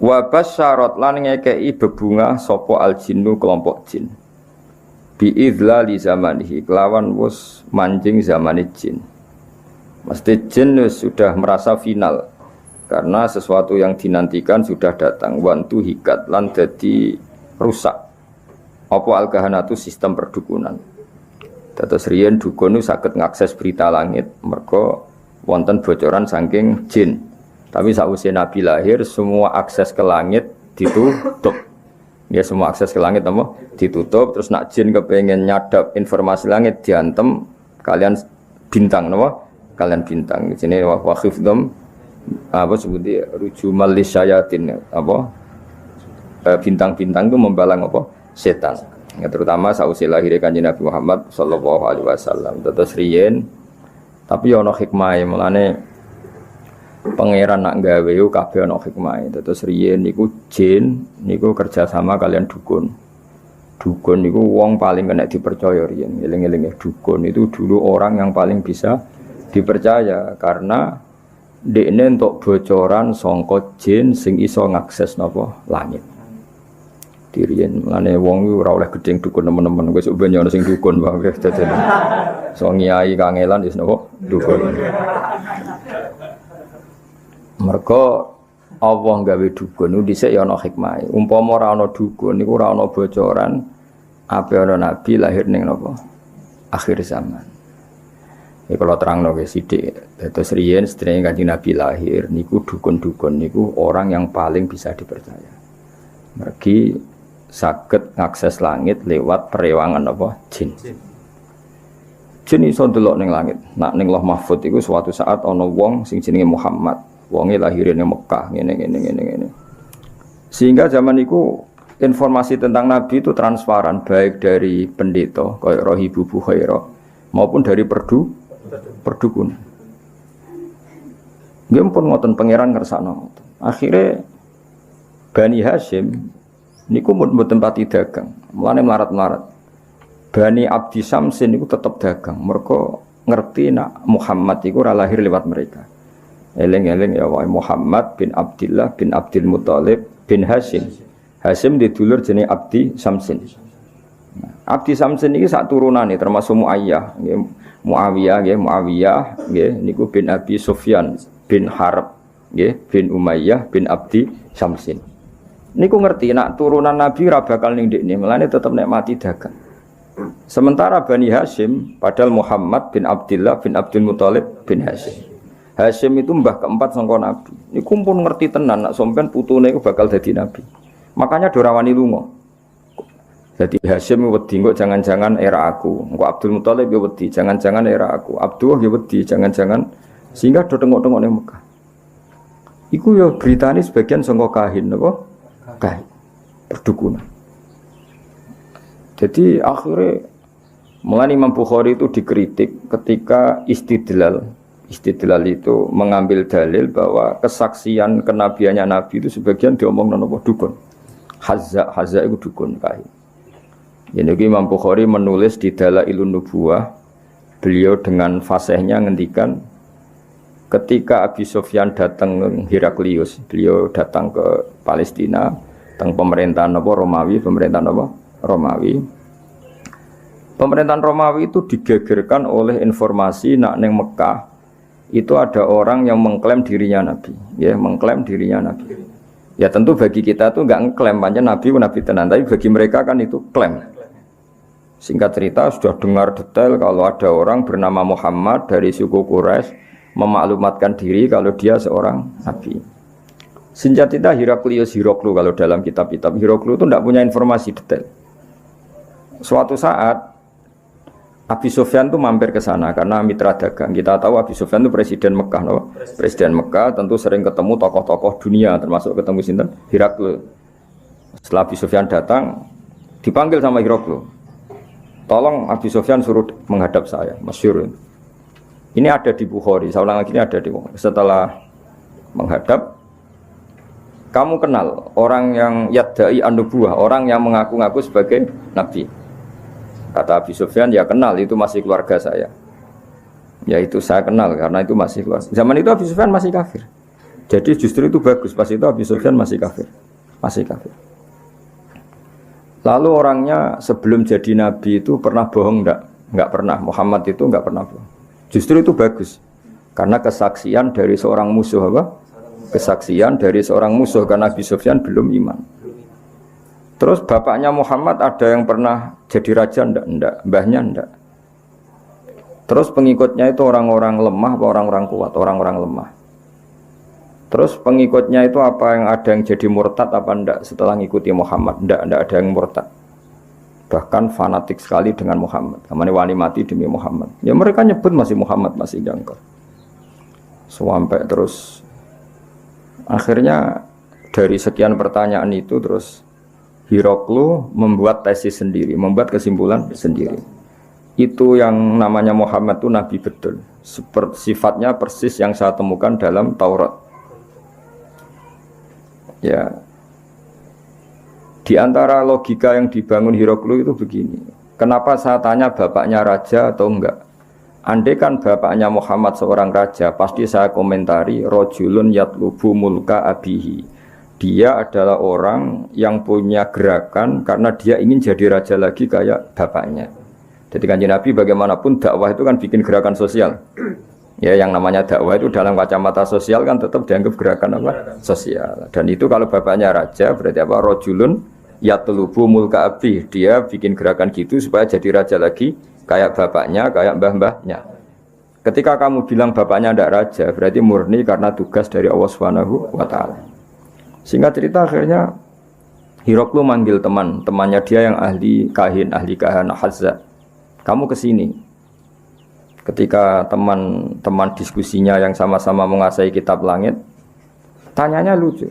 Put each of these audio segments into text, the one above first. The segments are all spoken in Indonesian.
Wa basyarat lan ngekei bebungah sapa al-jinnu kelompok jin. Bi idzlali zamanihi kelawan wis manjing zamane jin. Mesti jin sudah merasa final karena sesuatu yang dinantikan sudah datang. Wantu hikat lan dadi rusak. Apa al-kahanatu sistem perdukunan. Dados riyen dukun nu saged ngakses berita langit merga wonten bocoran saking jin. Tapi sakwise Nabi lahir semua akses ke langit ditutup. Ya semua akses ke langit apa? Ditutup. Terus nak jin kepengen nyadap informasi langit diantem kalian bintang napa? Kalian bintang. Di sini wa khifdhum apa sebutnya rujumal lisyayatin apa? Bintang-bintang itu membalang apa? Setan. Ya, terutama sakwise lahir Kanjeng Nabi Muhammad sallallahu alaihi wasallam. Terus riyen tapi ana hikmahe mulane pangeran nak gawe yo kabeh ana hikmahe. Terus riyen niku jin niku kerja sama kalian dukun. Dukun niku wong paling kena dipercaya riyen. Eling-eling dukun itu dulu orang yang paling bisa dipercaya karena dekne entuk bocoran saka jin sing iso ngakses napa langit. Diriyen mulane wong iku ora oleh gedeng dukun nemen-nemen wis ben ana sing dukun wae dadi. So nyai kangelan wis napa dukun. Mergo Allah gawe dukun niku dhisik ya ana hikmahe. Umpama ora ana dukun niku ora ana bocoran ape ana nabi lahir ning napa? Akhir zaman. Iki kalau terangno ge sithik. Dados riyen sedherenge Kanjeng Nabi lahir niku dukun-dukun niku orang yang paling bisa dipercaya. Mergi saged ngakses langit lewat perewangan apa? Jin. Jin iso ndelok ning langit. Nak ning Lauh Mahfuz iku suatu saat ana wong sing jenenge Muhammad. Wonge lahirin ning Mekah ngene. Sehingga zaman itu informasi tentang Nabi itu transparan baik dari pendeta kaya Rahibu Bukhaira maupun dari perdukun. Nggih pun ngoten pangeran ngersakno. Akhire Bani Hashim niku mboten pati dagang, mulane melarat-melarat. Bani Abdi Samsin niku tetep dagang, mergo ngerti nak Muhammad iku ora lahir lewat mereka. Eling-eling ya wae Muhammad bin Abdillah bin Abdul Muthalib bin Hashim. Hashim didulur jenenge Abdi Samsin. Abdi Samsin iki sak turunane termasuk Muayyah, nggih Muawiyah nggih niku bin Abi Sufyan bin Harb nggih bin Umayyah bin Abdi Samsin. Niku ngerti nak turunan Nabi ora bakal ning ndekne, melane tetep nek mati dagang. Sementara Bani Hashim padahal Muhammad bin Abdillah bin Abdul Muthalib bin Hashim. Hashim itu mbah keempat sangka Nabi. Niku pun ngerti tenan nak sampean putune iku bakal dadi nabi. Makanya dorawani lunga. Jadi Hashim wedi kok jangan-jangan era aku. Engko Abdul Muthalib ya wedi, jangan-jangan era aku. Abdullah ya wedi, jangan-jangan sehingga do tengok-tengok ning Mekah. Iku ya beritane sebagian sangka kahin napa? Kahin. Perdukunan. Jadi akhirnya mulai Imam Bukhari itu dikritik ketika istidlal itu mengambil dalil bahwa kesaksian kenabiannya Nabi itu sebagian diomong napa dukun. Hazza itu dukun kahin. Jadi Imam Bukhari menulis di Dalailun Nubuwah, beliau dengan fasihnya ngendikan ketika Abi Sufyan datang ke Heraklius, beliau datang ke Palestina, teng pemerintahan apa Romawi, Pemerintahan Romawi itu digegerkan oleh informasi nak neng Mekah itu ada orang yang mengklaim dirinya Nabi, ya mengklaim dirinya Nabi. Ya tentu bagi kita tuh nggak ngeklaim panjang Nabi tenan, tapi bagi mereka kan itu klaim. Singkat cerita sudah dengar detail kalau ada orang bernama Muhammad dari suku Quraisy memaklumatkan diri kalau dia seorang Nabi. Singkat cerita Heraklius Hiroklu kalau dalam kitab-kitab Hiroklu itu tidak punya informasi detail. Suatu saat Abi Sufyan itu mampir ke sana karena mitra dagang. Kita tahu Abi Sufyan itu presiden Mekah, no? Presiden Mekah tentu sering ketemu tokoh-tokoh dunia, termasuk ketemu sinten Heraklu. Setelah Abi Sufyan datang, dipanggil sama Heraklu. Tolong Abi Sufyan suruh menghadap saya, masyhur. Ini ada di Bukhari, saya ulang lagi ini ada di Bukhari. Setelah menghadap, kamu kenal orang yang yadda'i an-nubuwah, orang yang mengaku-ngaku sebagai nabi. Kata Abi Sufyan, ya kenal, itu masih keluarga saya. Ya itu saya kenal karena itu masih keluarga. Zaman itu Abi Sufyan masih kafir. Jadi justru itu bagus. Pas itu Abi Sufyan masih kafir. Masih kafir. Lalu orangnya sebelum jadi nabi itu pernah bohong enggak? Enggak pernah. Muhammad itu enggak pernah bohong. Justru itu bagus. Karena kesaksian dari seorang musuh apa? Kesaksian dari seorang musuh karena Abi Sufyan belum iman. Terus bapaknya Muhammad ada yang pernah jadi raja enggak? Enggak. Mbahnya enggak. Terus pengikutnya itu orang-orang lemah atau orang-orang kuat? Orang-orang lemah. Terus pengikutnya itu apa yang ada yang jadi murtad apa enggak setelah ngikuti Muhammad? Enggak ada yang murtad. Bahkan fanatik sekali dengan Muhammad. Kamane wani mati demi Muhammad. Ya mereka nyebut masih Muhammad, masih jangkar. Sampai terus akhirnya dari sekian pertanyaan itu terus Hiroklu membuat tesis sendiri, membuat kesimpulan sendiri. Itu yang namanya Muhammad itu nabi betul. Seperti sifatnya persis yang saya temukan dalam Taurat. Ya, di antara logika yang dibangun Hiroklu itu begini. Kenapa saya tanya bapaknya raja atau enggak? Andai kan bapaknya Muhammad seorang raja, pasti saya komentari rojulun yatlubu mulka abihi. Dia adalah orang yang punya gerakan karena dia ingin jadi raja lagi kayak bapaknya. Jadi kanjeng Nabi bagaimanapun dakwah itu kan bikin gerakan sosial. Ya, yang namanya dakwah itu dalam kacamata sosial kan tetap dianggap gerakan apa? Sosial. Dan itu kalau bapaknya raja berarti apa? Rojulun yatlubu mulka abih. Dia bikin gerakan gitu supaya jadi raja lagi kayak bapaknya, kayak mbah-mbahnya. Ketika kamu bilang bapaknya tidak raja, berarti murni karena tugas dari Allah Subhanahu wa taala. Singkat cerita akhirnya Hiroklu manggil temannya dia yang ahli kahana Hazza. Kamu kesini. Ketika teman-teman diskusinya yang sama-sama menguasai kitab langit, tanyanya lucu.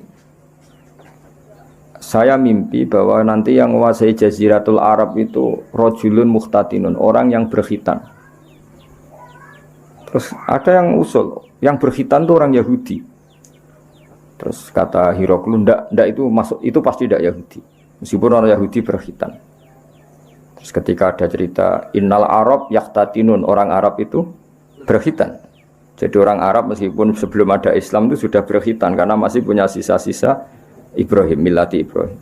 Saya mimpi bahwa nanti yang menguasai Jaziratul Arab itu rojulun mukhtatinun, orang yang berkhitan. Terus ada yang usul, yang berkhitan itu orang Yahudi. Terus kata Hiroklu, ndak itu masuk, itu pasti ndak Yahudi. Meskipun orang Yahudi berkhitan. Terus ketika ada cerita innal Arab yakhtatinun, orang Arab itu berkhitan. Jadi orang Arab meskipun sebelum ada Islam itu sudah berkhitan karena masih punya sisa-sisa Ibrahim, millati Ibrahim.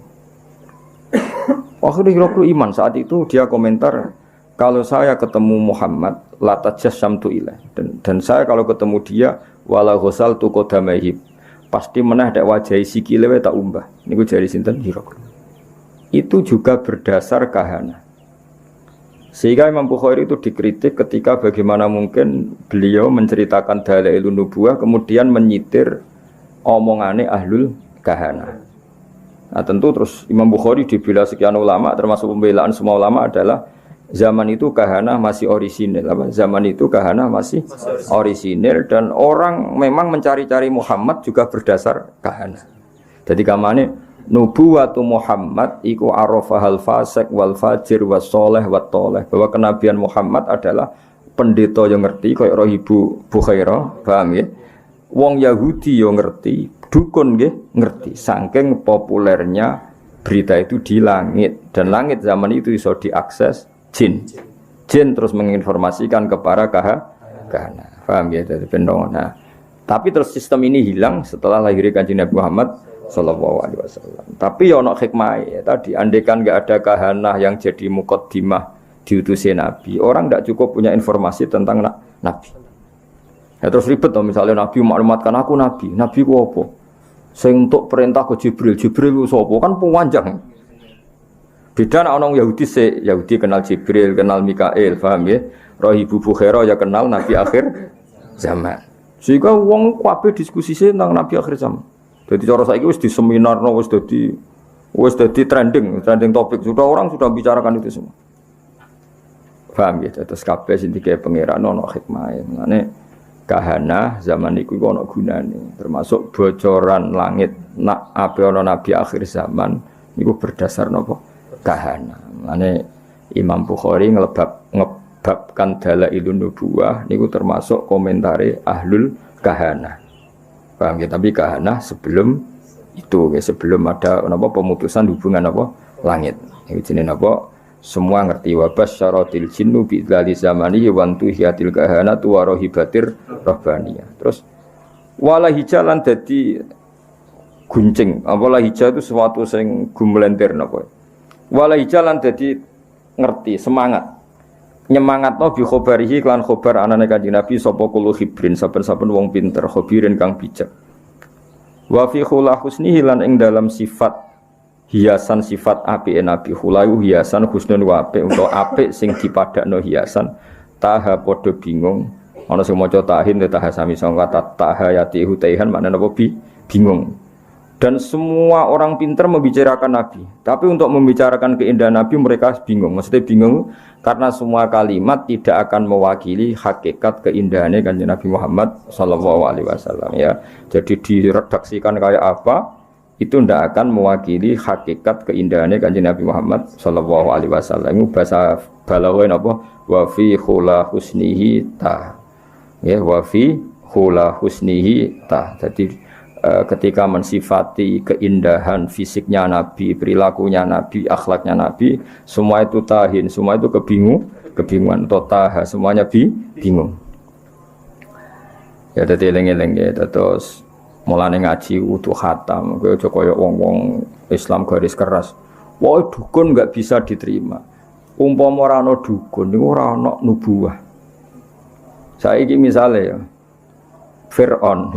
Akhirnya Hiroklu iman. Saat itu dia komentar, kalau saya ketemu Muhammad latajassamtu ilaih, dan saya kalau ketemu dia wala ghusal tu qadamaihi, pasti menah dak wajahi sikile tak umbah. Niku jari sinten Hiroklu. Itu juga berdasar kahana. Sehingga Imam Bukhari itu dikritik ketika bagaimana mungkin beliau menceritakan dalailun nubuwah kemudian menyitir omongane ahlul kahana. Nah tentu terus Imam Bukhari dibela sekian ulama, termasuk pembelaan semua ulama adalah zaman itu kahana masih orisinil. Zaman itu kahana masih orisinil dan orang memang mencari-cari Muhammad juga berdasar kahana. Jadi kamane nubuwatu Muhammad iku arafahal fasik wal fajir was soleh wat toleh, bahwa kenabian Muhammad adalah pendeta yang ngerti kayak Rohibu Bukhairah, paham ya? Wong Yahudi yang ngerti, dukun nggih ngerti. Saking populernya berita itu di langit, dan langit zaman itu iso diakses jin. Jin terus menginformasikan kepada kahana. Paham ya? Dari pendongan. Nah, tapi terus sistem ini hilang setelah lahirnya Kanjeng Nabi Muhammad Sallallahu Alaihi Wasallam. Tapi ya ono hikmah ya tadi. Andaikan nggak ada kahanah yang jadi mukaddimah diutusi Nabi, orang tidak cukup punya informasi tentang Nabi. Ya terus ribet toh, misalnya Nabi maklumatkan aku Nabi. Nabi ku apa? Sing untuk perintah ke Jibril. Jibril ku sapa? Kan panjang. Beda nek orang Yahudi Yahudi kenal Jibril, kenal Mikail, paham ya? Rohibu Bukhairah ya kenal Nabi akhir zaman. Sehingga wong kabeh diskusi tentang Nabi akhir zaman. Jadi cara saiki wis di seminar, wis dadi trending topik. Sudah orang sudah bicarakan itu semua. Paham ya? Terus kabeh sing dikae pangeran ono hikmahe. Mane kahana zaman iku ono gunane. Termasuk bocoran langit nak ape ono nabi akhir zaman niku berdasar napa? Kahana. Mane Imam Bukhari ngebabkan dalailun nubuwah niku termasuk komentare ahlul kahana. Paham ya? Tapi kahana sebelum itu, ya, sebelum ada apa pemutusan hubungan apa langit. Ini jenenge apa? Semua ngerti wabas syaratil jinnu bidzali zamani wa antuhiyatil kahana tu wa rahibatir rabbaniyah. Terus Wala hijalan dadi guncing. Wala hija itu sesuatu sing gumlentir napa. Wala hijalan dadi ngerti, semangat. Nyemangatno bi khobarihi lan khobar anane Kanjeng Nabi sapa kulo hibrin saben-saben wong pinter, khobirin kang bijak. Wa fi khula husnihi lan ing dalam sifat hiasan sifat apike Nabi khulayu hiasan husnun wa apik utawa apik sing dipadakno hiasan taha padha bingung ana sing maca tahin taha sami sangka taha yati hutaihan maknane apa bingung. Dan semua orang pintar membicarakan Nabi. Tapi untuk membicarakan keindahan Nabi mereka bingung. Maksudnya bingung karena semua kalimat tidak akan mewakili hakikat keindahannya Kanjeng Nabi Muhammad SAW ya. Jadi diredaksikan kayak apa itu tidak akan mewakili hakikat keindahannya Kanjeng Nabi Muhammad SAW. Itu bahasa balaghah apa? Wa fi khula husnihi ta. Ya, wa fi khula husnihi ta. Jadi ketika mensifati keindahan fisiknya Nabi, perilakunya Nabi, akhlaknya Nabi, semua itu tahin, semua itu kebingungan, totaha, semuanya bingung. Ya dadi eling-eling ya, terus mulane ngaji utuh khatam, kowe aja kaya wong-wong Islam garis keras. Wah, dukun enggak bisa diterima. Umpama ora ana dukun niku ora ana nubuwah. Saiki misale ya Fir'aun.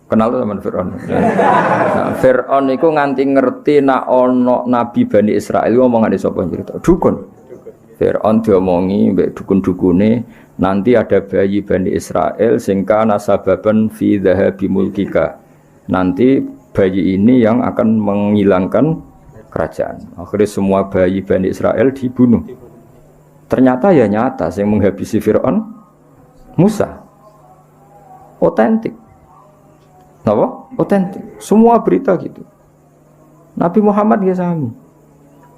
Kenal sama Fir'aun. Nah, Fir'aun itu nganti ngerti nak ono Nabi Bani Israel ngomongane sapa cerita. Dukun. Fir'aun diomongi mbek dukun-dukune nanti ada bayi Bani Israel sing kana sababan fi dhahabi mulkika. Nanti bayi ini yang akan menghilangkan kerajaan. Akhirnya semua bayi Bani Israel dibunuh. Ternyata ya nyata yang menghabisi Fir'aun Musa. Otentik. Napa? Otentik. Semua berita gitu. Nabi Muhammad ya sami.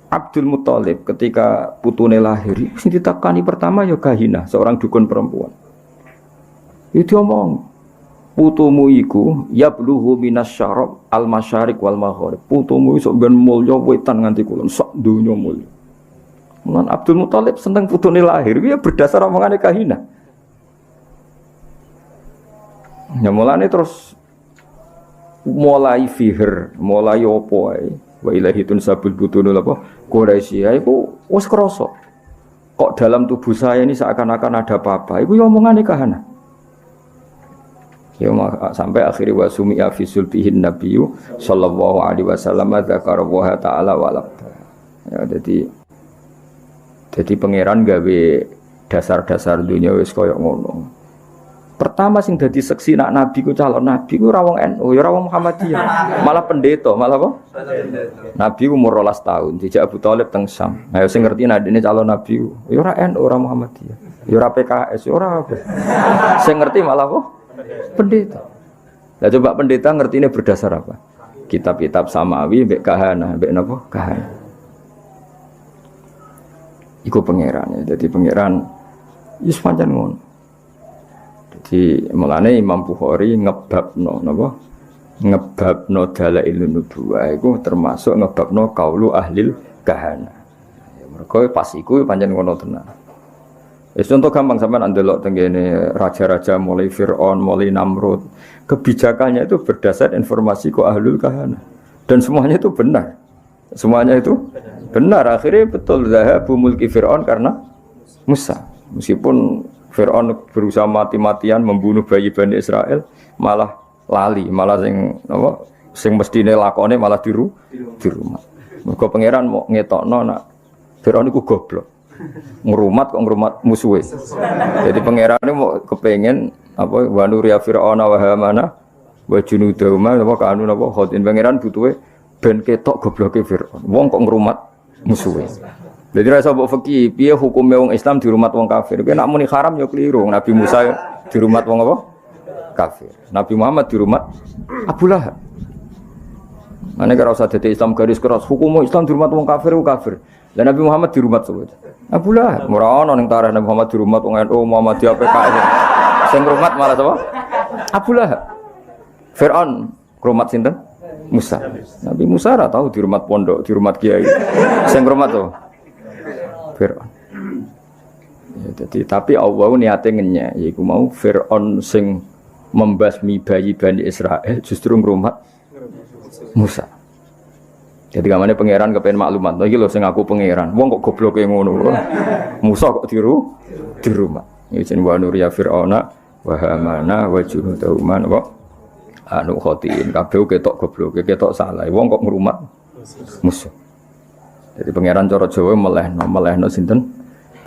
Abdul Muthalib ketika putune lahir, sing ditakani pertama ya Kahina, seorang dukun perempuan. Itu omong, putumu iku yabluhu minasyarab al-masyariq wal maghrib. Putumu iso ben mulya wetan nganti kulon sak donya mulya. Mulan Abdul Muthalib seneng putune lahir, ya berdasar omongane Kahina. Ya mulane terus mulai fihir, mulai opo ae. Wa ilahi tunsabul butunul apa? Quraisy iku wis krasa. Kok dalam tubuh saya ini seakan-akan ada apa-apa. Iku ya omongane Kahana. Ya sampai akhirnya wa sumi'a fi sulbihin nabiyyu sallallahu alaihi wasallam dzakara wa ta'ala wa ya jadi pangeran gawe dasar-dasar dunia wis koyo ngono. Pertama sing dadi seksi nak nabi ku calon nabi ku ora wong NU, ya ora wong Muhammadiyah, malah pendeta, malah apa? Nabi umur 12 tahun, dijak Abu Thalib teng Syam. Ayo sing ngerti nek dene calon nabi ku, ya ora NU, ora Muhammadiyah, ya ora PKS, ya ora apa. Sing ngerti malah apa? Pendeta. Lah coba pendeta ngertine berdasar apa? Kitab-kitab samawi mbek kahana, mbek napa? Kahana. Iku pangeran ya, dadi pangeran wis pancen ngono. Di mulane Imam Bukhari ngebabno napa ngebabno dalailun nubuwah iku termasuk ngebabno qaulu ahlil kahana. Ya mergo pas iku pancen ngono tenan. Wis contoh gampang sampean ndelok tengene raja-raja mulai Firaun, mulai Namrud, kebijakannya itu berdasar informasi ku ahlul kahana dan semuanya itu benar. Semuanya itu benar. Akhirnya betul zahabu mulki Firaun karena Musa. Meskipun Fir'aun berusaha mati-matian membunuh bayi Bani Israel, malah lali, malah sing mestine lakone malah di rumah. Mergo pangeran mau ngetokno nak Fir'aun iku goblok. Ngrumat kok ngrumat musuhe. Jadi pangeran mau kepengen apa wa nuriya Fir'auna wa Hamana wa junudahuma apa kanu napa khotin pangeran butuhe ben ketok gobloke Fir'aun. Wong kok ngrumat musuhe. Jadi rasa mbok fikih piye hukume wong Islam di rumah wong kafir. Kowe nak muni haram ya keliru. Nabi Musa di rumah wong apa? Kafir. Nabi Muhammad di rumah Abu Lahab. Mane karo usah dadi Islam garis keras. Hukum Islam di rumah wong kafir ku kafir. Lah Nabi Muhammad di rumah sapa? Abu Lahab. Ora ana ning tarikh Nabi Muhammad di rumah wong NU Muhammadiyah PKS. Sing ngrumat malah sapa? Abu Lahab. Fir'aun ngrumat sinten? Musa. Nabi Musa ora tahu di rumah pondok, di rumah kiai. Sing ngrumat to Fir'aun. Ya, jadi tapi Allah niate ngenyek yaiku mau Fir'aun sing membasmi bayi Bani Israel justru ngrumat Musa. Jadi kamane pangeran kepen maklumat. Iki lho sing aku pangeran. Wong kok gobloke ngono. Musa kok di rumah. Iki wa nuriya fir'auna wa hamana wa junudahuma kok anu khotiin kabeh ketok gobloke, ketok salah. Wong kok ngrumat Musa. Jadi pangeran cara Jawa melehno sinten?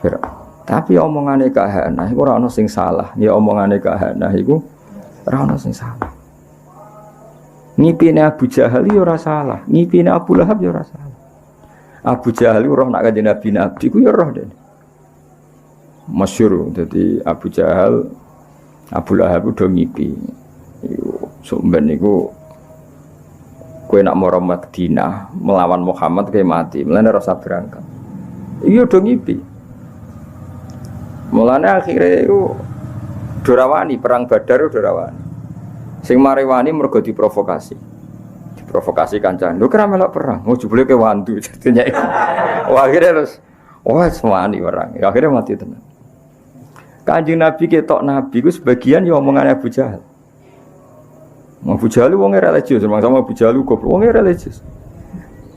Fir'aun. Tapi omongane Kak Hana iku ora ana sing salah. Ya omongane Kak Hana iku ora ana sing salah. Ngipine Abu Jahal ya ora salah, ngipine Abu Lahab ya ora salah. Abu Jahal roh nak kanjeng Nabi ku ya roh dene. Masyhur dadi Abu Jahal Abu Lahab udah ngipi. Iku sumben niku kowe nak mara Madinah melawan Muhammad kowe mati, mulane rasa berangkat. Iya udah ngipi. Mulane akhire iku dorawani perang Badar dorawani. Sing marewani mergo diprovokasi. Diprovokasi kancane. Lho kira melok perang. Oh jebule ke wandu jadinya. Wah akhirnya terus semani perang. Akhirnya mati tenan. Kanjeng Nabi ketok Nabi ku sebagian ya omongane Abu Jahal. Abu Jahal wong religius, sama Abu Jahal goblok wong religius.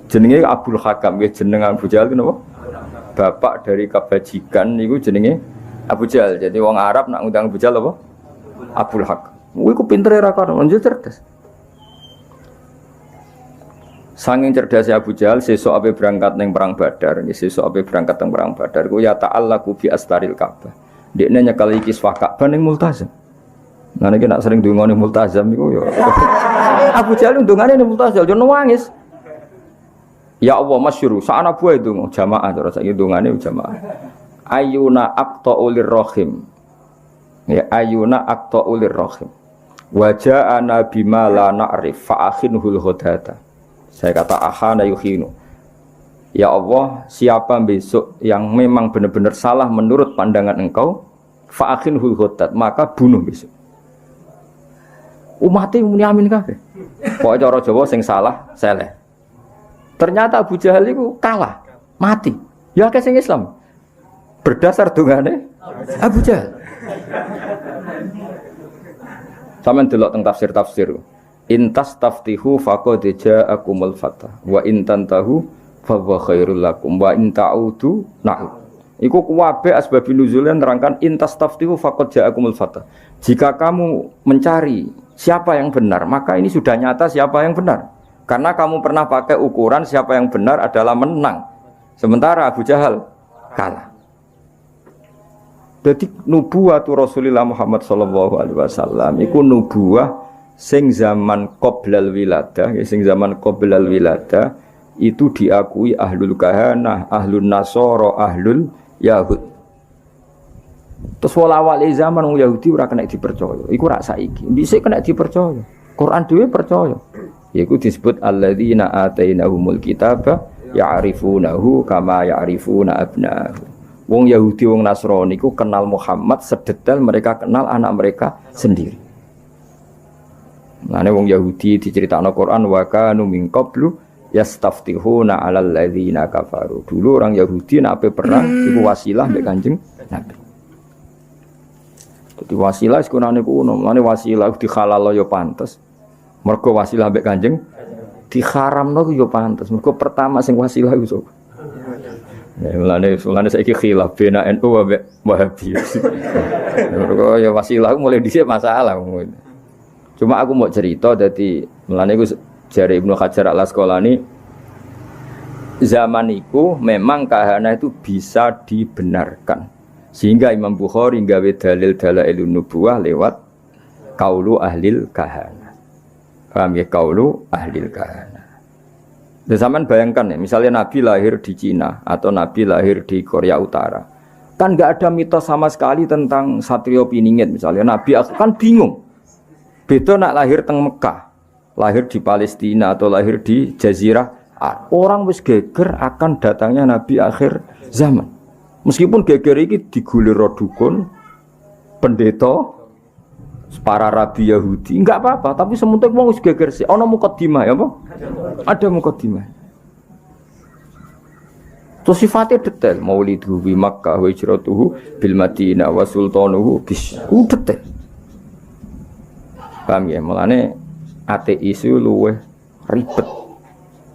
Jenenge Abdul Hakam, jeneng Abu Jahal ku napa? Bapak dari kebajikan niku jenenge Abu Jahal. Jadi wong Arab nak ngundang Abu Jahal apa? Abdul Hakam. Iku pintere ra karo, njo cerdas. Sanging cerdasnya Abu Jahal sesuk ape berangkat ning perang Badar, sesuk ape berangkat ning perang Badar ku ya ta'allaqu bi astaril Ka'bah. Dekne nyekel iki kiswah Ka'bah ning Multazam. Nah nek nak sering ndongane Multazam iku ya. Abu Jahal ndongane ning Multazam yo nangis. Ya Allah masyhur, sakana buah itu jamaah terus saiki ndongane jamaah. Ayuna aqta'ulir rahim. Ya ayuna aqta'ulir rahim. Waja'ana bima la na'rif fa'akhinhul hodata. Saya kata ahana yukhinu. Ya Allah, siapa besok yang memang benar-benar salah menurut pandangan engkau, fa'akhinhul hodat, maka bunuh besok. Umatnya muni amin kabeh. Pokoke cara Jawa sing salah seleh. Ternyata Abu Jahal itu kalah, mati. Ya akeh sing Islam. Berdasar dungane Abu Jahal. Sampeyan delok teng tafsir-tafsir. Intas taftihu faqad ja'akumul fatah wa in tantahu fa huwa khairul lakum wa in ta'udu na'ud. Iku kuwabe asbabun nuzulnya nerangkan intas taftihu faqad ja'akumul fatah. Jika kamu mencari siapa yang benar, maka ini sudah nyata siapa yang benar. Karena kamu pernah pakai ukuran siapa yang benar adalah menang. Sementara Abu Jahal kalah. Jadi nubuwatu Rasulullah Muhammad sallallahu alaihi wasallam iku nubuwah sing zaman qoblal wiladah, sing zaman qoblal wiladah itu diakui ahlul kahanah, ahlun nasara, ahlul yahud. Terus wala-wali zaman wong Yahudi ora kena dipercaya. Iku rak saiki. Dhisik kena dipercaya. Quran dhewe percaya. Yaiku disebut alladzina atainahumul kitaba ya'rifunahu kama ya'rifuna abna'ahum. Wong Yahudi, wong Nasrani ku kenal Muhammad sedetail mereka kenal anak mereka sendiri. Mane wong Yahudi diceritakno Quran wa kanu min qablu yastaftihuna 'alal ladzina kafaru. Dulu orang Yahudi nek perang iku wasilah mbek Kanjeng Nabi. Dadi wasilah sekunane kuno, mane wasilah dihalal ya pantes. Mergo wasilah mbek Kanjeng diharamno ya pantes. Mergo pertama sing wasilah iku ya, mulane saiki khilaf bena NU ambek Wahabi. Ya wasilah mulai dhisik masalah. Cuma aku mau cerita dadi mulane iku jare Ibnu Hajar Al-Asqalani zaman iku memang kahana itu bisa dibenarkan. Sehingga Imam Bukhari gawe dalil dalailun nubuwah lewat qaulu ahlil kahana. Paham ya qaulu ahlil kahana. Zaman bayangkan ya, misalnya Nabi lahir di Cina atau Nabi lahir di Korea Utara, kan nggak ada mitos sama sekali tentang Satrio Piningit misalnya. Nabi kan bingung. Beda nak lahir teng Mekah, lahir di Palestina atau lahir di Jazirah Arab. Orang wis geger akan datangnya Nabi akhir zaman. Meskipun geger ini digulir dukun, pendeta, para rabi Yahudi, enggak apa-apa, tapi sementing wong wis geger sih. Ana mukadimah ya, apa? Ada mukadimah. Terus sifatnya detail, mauliduhu bi Makkah wa hijratuhu bil Madinah wa sultanuhu bis. Detail. Paham ya? Mulane ateis itu luwih ribet.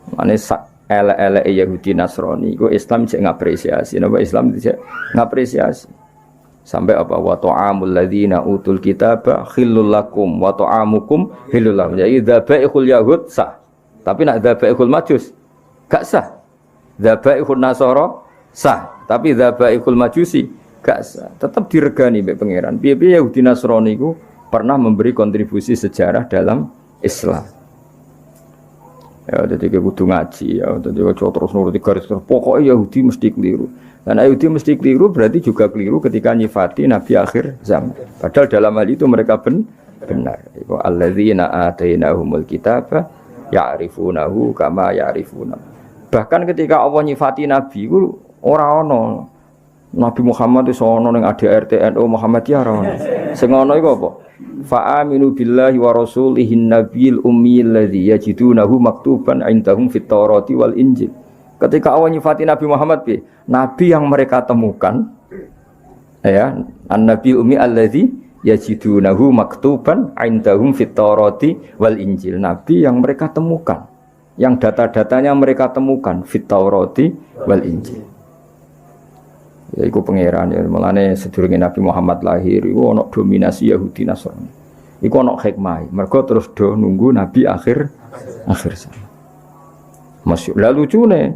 Mulane sak elek-eleke Yahudi Nasrani iku Islam cek ngapresiasi. Napa Islam cek ngapresiasi. Sampai apa wa ta'amul ladzina utul kitaba khillul lakum wa ta'amukum khillul lahum. Jadi dzabaihul yahud sah. Tapi nak dzabaihul majus gak sah. Dzabaihul nasara sah. Tapi dzabaihul majusi gak sah. Tetap diregani mbek pangeran. Piye-piye Yahudi Nasrani iku pernah memberi kontribusi sejarah dalam Islam. Ya, jadi kita kudu ngaji ya, jadi kita terus nuruti garis pokoknya Yahudi mesti keliru. Dan Yahudi mesti keliru berarti juga keliru ketika nyifati Nabi akhir zaman. Padahal dalam hal itu mereka benar. Alladzina atainahumul kitaba ya'rifunahu kama ya'rifuna. Bahkan ketika Allah nyifati Nabi itu orang ono Nabi Muhammad itu ono yang ADRT NU Muhammadiyah orang ono. Sing ono iku apa? Fa'aminu billahi wa rasulihin nabiyil ummiyil ladzi yajidunahu maktuban indahum fit Taurati wal Injil. Ketika Allah nyifati Nabi Muhammad Nabi yang mereka temukan ya, an-nabiyil ummi alladzi yajidunahu maktuban indahum fit Taurati wal Injil. Nabi yang mereka temukan, yang data-datanya mereka temukan fit Taurati wal Injil. Ya iku pangeran ya, mulane sedurunge Nabi Muhammad lahir iku ana dominasi Yahudi Nasrani. Iku ana hikmah. Mergo terus do nunggu Nabi akhir zaman. Masya Allah lucune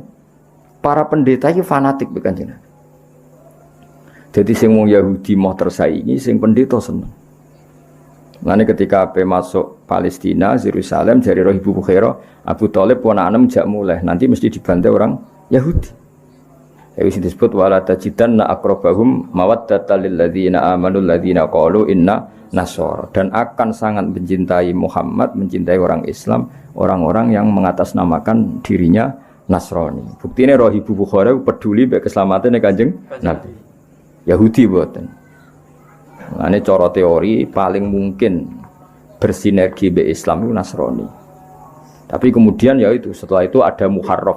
para pendeta iki fanatik be Kanjeng Nabi. Jadi sing wong Yahudi mau tersaingi, sing pendeta seneng. Mulane ketika ape masuk Palestina, Yerusalem dari roh Ibu Bukhairah, Abu Thalib ponakane jak mulai nanti mesti dibantai orang Yahudi. Wis disebut wala tajidanna aqrabahum mawaddatan lil ladzina amanu ladzina qalu inna nasara, dan akan sangat mencintai Muhammad, mencintai orang Islam, orang-orang yang mengatasnamakan dirinya Nasrani. Buktine roh Ibu Bukhari peduli mek keselamatan Kanjeng Nabi. Yahudi boten. Mane cara teori paling mungkin bersinergi be Islam itu Nasrani. Tapi kemudian ya itu setelah itu ada muharraf.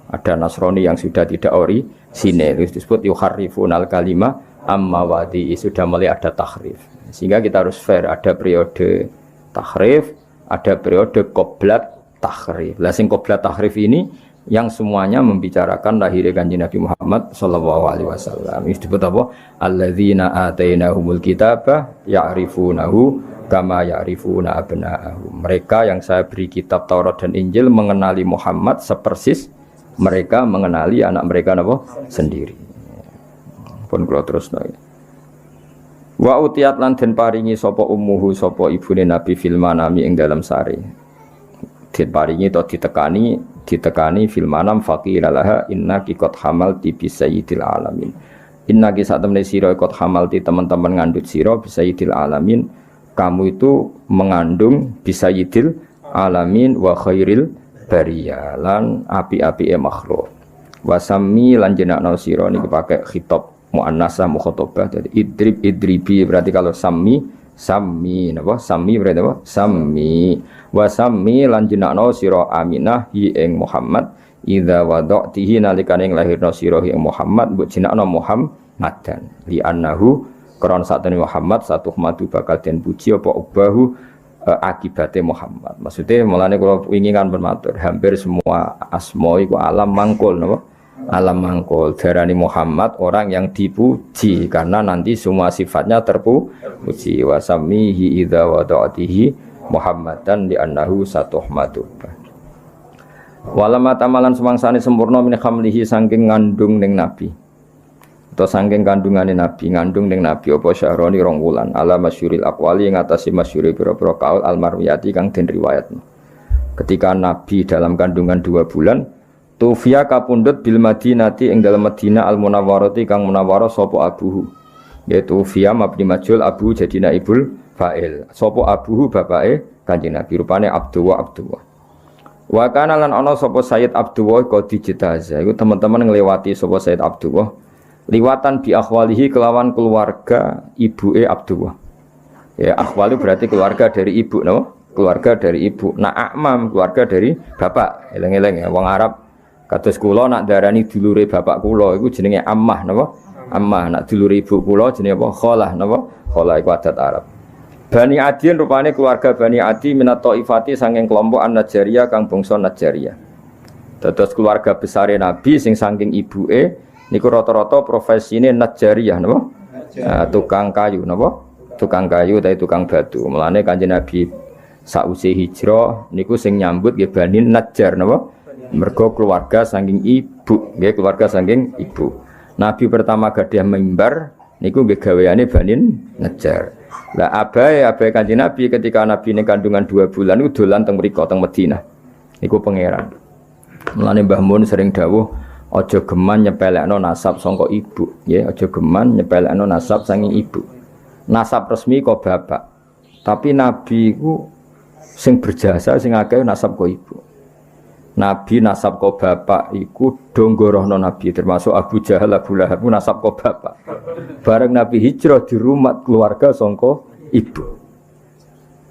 Ada Nasrani yang sudah tidak orisinil, disebut yuharrifunal kalima amma wadi, sudah mulai ada tahrif. Sehingga kita harus fair, ada periode tahrif, ada periode qoblat tahrif. Lah sing qoblat tahrif ini yang semuanya membicarakan lahirnya Kanjeng Nabi Muhammad sallallahu alaihi wasallam. Ini disebut apa? Alladzina atainahumul kitaba ya'rifunahu kama ya'rifuna abna'ahum. Mereka yang saya beri kitab Taurat dan Injil mengenali Muhammad sepersis mereka mengenali anak mereka napa sendiri. Pun kula terusno. Wa utiyat lan den paringi sapa ummuhu sapa ibune Nabi fil manami ing dalam sare. Diparingi to ditekani fil manam faqila laha innaki qad hamalti bi sayyidil alamin. Innaki sak temene sira qad hamalti teman-teman ngandut sira bi sayyidil alamin. Kamu itu mengandung bi sayyidil alamin wa khairil bariyalan api-api makhluk. Wasami lan jenakna sira niki pakai khitab muannasah mukhatabah. Jadi idribi berarti kalau sami napa? Sami berarti apa? Sami. Wasami lan jenakna sira Aminah hi ing Muhammad idza wada'tihi nalikane lahirna sira hi ing Muhammad mbok jenakna Muhammadan li annahu krana satene Muhammad satu madu bakal den puji apa ubahu akibatnya Muhammad. Maksudnya mulane kalau ingin kan bermatur hampir semua asma iku alam mangkul napa? Alam mangkul. Darani Muhammad orang yang dipuji karena nanti semua sifatnya terpuji. Wasamihi idza wada'atihi Muhammadan li annahu satuhmadu. Walama tamalan semangsane sempurna min khamlihi saking ngandung ning nabi. Atau saking kandungane Nabi, ngandung ning Nabi apa syahroni rong wulan ala masyuril aqwali ngatasi masyuri pira-pira kaul almarwiyati kang den riwayatno. Ketika Nabi dalam kandungan 2 bulan, tufia kapundhut bil Madinati ing dalam Madinah al Munawwarati kang munawwarah sapa abuhu. Yaitu tufia mabni majhul abu jadi naibul fa'il. Sapa abuhu bapake Kanjeng Nabi rupane Abdullah. Wa kana lan ana sapa Sayyid Abdullah qad dijitaza. Iku teman-teman nglewati sapa Sayyid Abdullah liwatan bi akhwalihi kelawan keluarga ibuke Abdullah. Ya akhwali berarti keluarga dari ibu, no? Keluarga dari ibu. Nak akmam keluarga dari bapak. Eleng-eleng ya wong Arab kados kula nak darani dulure bapak kula iku jenenge ammah, napa? Ammah. Nak dulure ibu kula jenenge apa? Khalah, napa? Khalah iku adat Arab. Bani Adin rupane keluarga Bani Adi minat Taifati saking kelompok An-Najjariyah kang bangsa Najjariyah. Dados keluarga besare Nabi sing saking ibuke niku rata-rata profesine Najjariyah napa? Tukang kayu napa? Tukang kayu utawa tukang batu. Mulane Kanjeng Nabi sausé hijrah niku sing nyambut nggih Bani Najjar napa? Mergo keluarga saking ibu, nggih keluarga saking ibu. Nabi pertama gadah mimbar niku nggih gaweane Bani Najjar. Lah abai Kanjeng Nabi ketika Nabi ini kandungan 2 bulan itu dolan teng mriko teng Madinah. Niku pangeran. Mulane Mbah Mun sering dawuh aja geman nyepelekno nasab saka ibu, nggih, aja geman nyepelekno nasab saking ibu. Nasab resmi kok bapak. Tapi Nabi ku sing berjasa sing akeh nasab kok ibu. Nabi nasab kok bapak iku donggorohno Nabi termasuk Abu Jahal, Abu Lahab nasab kok bapak. Bareng Nabi hijrah di rumah keluarga sangka ibu.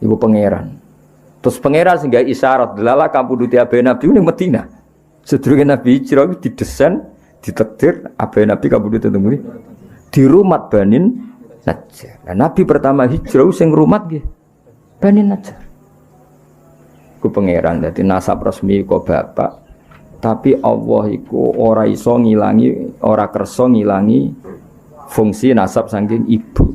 Iku pangeran. Terus pangeran sing gawe isyarat delala kampuduti abe Nabi ning Madinah. Sedurunge Nabi hijrah didesain, ditakdir abe Nabi kampuduti teng di rumah Bani Najjar. Nah, Nabi pertama hijrah sing rumah nggih Bani Najjar. Ku pangeran dadi nasab resmi kok bapak. Tapi Allah iku ora iso ngilangi, ora kersa ngilangi fungsi nasab saking ibu.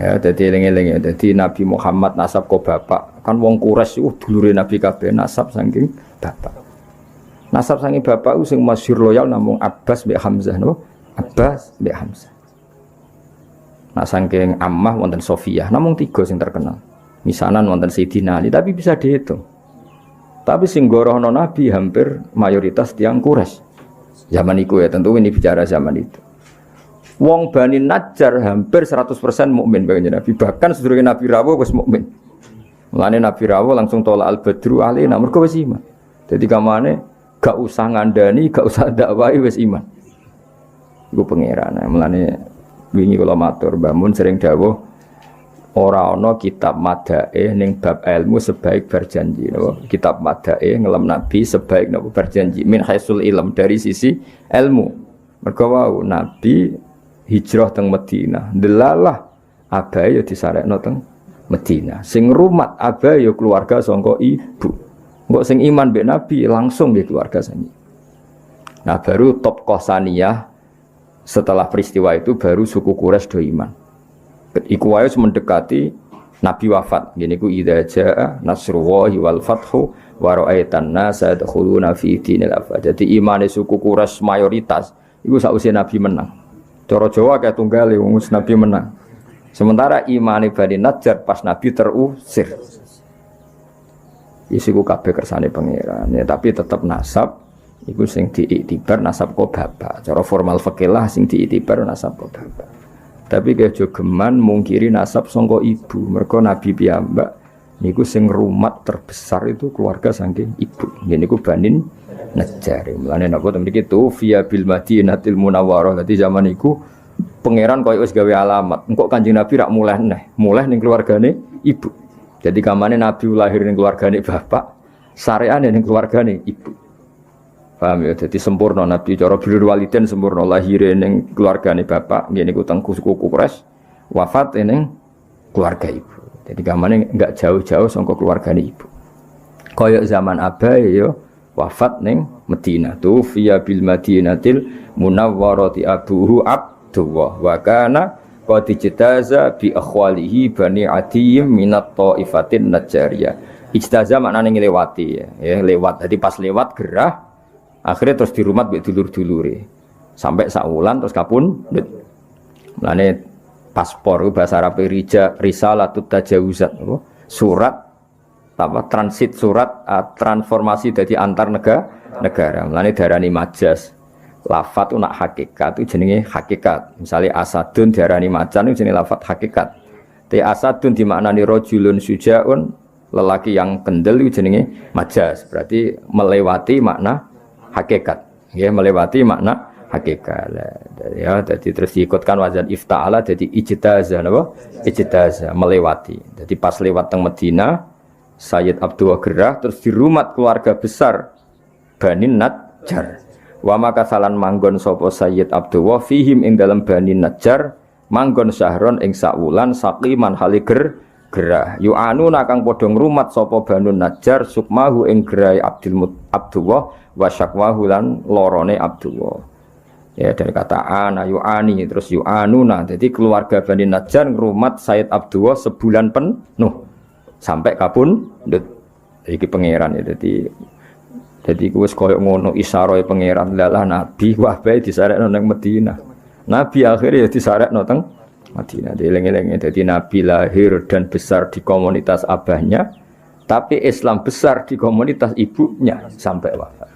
Ya dadi eling-eling ya dadi Nabi Muhammad nasab kok bapak. Kan wong Quraisy dulure Nabi kabeh nasab saking bapak. Nasab saking bapak sing masyhur loyal namung Abbas mbek Hamzah no. Abbas mbek Hamzah. Nah saking Ammah wonten Sofiyah namung 3 sing terkenal. Misanan wonten Sayyidina Ali tapi bisa dihitung. Tapi sing gorohno Nabi hampir mayoritas tiyang Quraisy. Zaman iku ya tentu ini bicara zaman itu. Wong Bani Najjar hampir 100% mukmin bagi Nabi. Bahkan sedurunge Nabi rawuh wis mukmin. Mulane Nabi rawuh langsung tolak al-badru alaina mergo wis iman. Dadi kamane gak usah ngandani, gak usah dakwahi wis iman. Iku pangeran. Mulane wingi kula matur Mbah Mun sering dawuh ora ana kitab madae ning bab ilmu sebaik berjanji napa kitab madae ngelem Nabi sebaik napa berjanji min haisul ilm dari sisi ilmu mergo wau Nabi hijrah teng Madinah delalah abae ya disarekno teng Madinah sing rumat abae ya keluarga saka ibu kok sing iman mbek Nabi langsung nggih keluarga sami. Nah baru top Qosaniyah setelah peristiwa itu baru suku Quraisy do iman. Iku wae mendekati Nabi wafat. Gini ku idza jaa nasrullahi wal fathu wa ra'aitan nasa yadkhuluna fi dinil afwaj. Jadi imane suku Quraisy mayoritas iku sausé Nabi menang. Cara Jawa kayak tunggale wong Nabi menang. Sementara imane Bani Najjar pas Nabi terusir. Isiku kabeh kersane pangeran. Ya, tapi tetap nasab iku sing diiktibar nasab kok bapak. Cara formal fikih lah sing diiktibar nasab kok bapak. Tapi kejo geman mungkiri nasab sangka ibu. Mergo Nabi piyambak niku sing rumat terbesar itu keluarga saking ibu. Nggih niku Bani Najjar. Mulane napa to mriki tu fiya bil Madinatil Munawwarah. Dadi zaman iku pangeran koyo wis gawe alamat. Engko Kanjeng Nabi rak mulih ning keluargane ibu. Jadi kamane Nabi lahir ning keluargane bapak, sareane ning keluargane ibu. Paham ya, jadi sempurna Nabi cara birrul walidain sempurna lahir ning keluargane bapak, ngene iku teng suku Quraisy, wafat ning keluarga ibu. Jadi kamane enggak jauh-jauh saka keluargane ibu. Kaya zaman abae ya wafat ning Madinah tu fiya bil Madinatil Munawwarati abuhu Abdullah wa kana qad ijtaza bi akhwalihi Bani Adiyyin minat Taifatin Najjariyah. Ijtaza maknane nglewati ya, lewat. Jadi pas lewat gerah akhirnya terus dirumat mbek dulur-dulure. Sampai saulan terus kapundhut. Mulane paspor bahasa Arab risalatut tajawuzat apa? Surat apa transit surat transformasi dari antar negara. Mulane darani majaz. Lafat itu nak hakikat itu jenenge hakikat. Misalnya asadun diarani macan itu jenenge lafat hakikat. Te asadun dimaknani rajulun sujaun, lelaki yang kendel itu jenenge majaz. Berarti melewati makna hakikat. Ya, melewati makna hakikat. Ya, jadi terus diikutkan wazan ifta'ala jadi ijtazah napa? Ijtazah melewati. Jadi pas lewat teng Madinah Sayyid Abdullah gerah terus di rumah keluarga besar Bani Najjar. Wa maka salan manggon sapa Sayyid Abdullah fihim ing dalam Bani Najjar manggon syahron ing sak wulan saqiman haliger gerah yu'anu nakang padha ngrumat sapa Banu Najjar sukmahu ing gerai Abdullah wa syakwahu lan lorone Abdullah. Ya dari kata ana yu'ani terus yu'anuna. Jadi keluarga Bani Najjar ngrumat Said Abdullah sebulan penuh sampai kapundhut. Iki pangeran ya jadi wis koyo ngono isyaroe pangeran lalah nabi wah bae disarekno nang Madinah. Nabi akhirnya disarekno teng Madinah. Dieling-eling dadi nabi lahir dan besar di komunitas abahnya, tapi Islam besar di komunitas ibunya sampai wafat.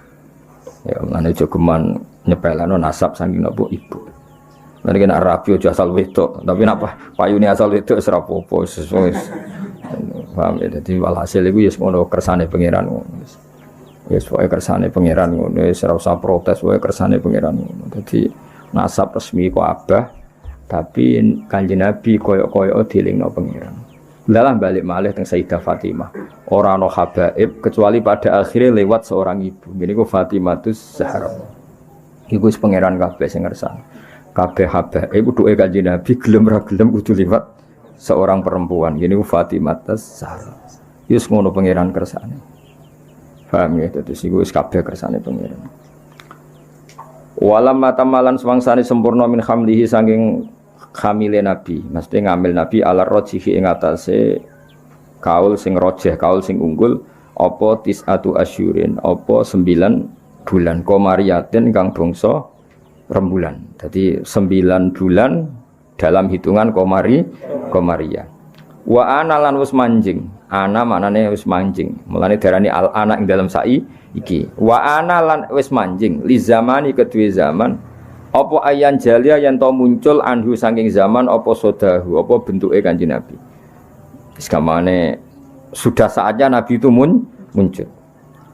Ya ngene jogeman nyepelano nasab saking napa ibu. Lan iki nek rabi aja asal wedok, tapi napa payune asal wedok wis ora apa-apa wis. Paham ya dadi walhasil iku ya ngono kersane pangeran ngono. Wis wae kersane pangeran ngono wis ora usah protes wae kersane pangeran ngono. Dadi nasab resmi kok abah tapi Kanjeng Nabi koyok-koyok dilingno pangeran. Lalah balik malih teng Sayyidah Fatimah. Ora ana habaib kecuali pada akhirnya lewat seorang ibu. Ngene ku Fatimatus Zahra. Iku wis pangeran kabeh sing ngersani. Kabeh habaib duwe Kanjeng Nabi gelem ra gelem kudu liwat seorang perempuan. Ngene ku Fatimatus Zahra. Wis ngono pangeran kersane. Paham ya dadi iku wis kabeh kersane pangeran. Walam matamalan swangsane sempurna min hamlihi saking hamile Nabi, mesti ngambil Nabi ala rojihi ing atase kaul sing rojeh, kaul sing unggul apa tis'atu asyurin, apa 9 bulan komariyatin kang bangsa rembulan. Jadi 9 bulan dalam hitungan komariah. Wa ana lan wis manjing. Ana maknane wis manjing. Mulane darani al ana ing dalam sai iki. Wa ana lan wis manjing li zamani kedue zaman. Apa ayan jalia yang to muncul anhu saking zaman apa sodahu apa bentuke Kanjeng Nabi. Wis kamane sudah saatnya Nabi itu muncul.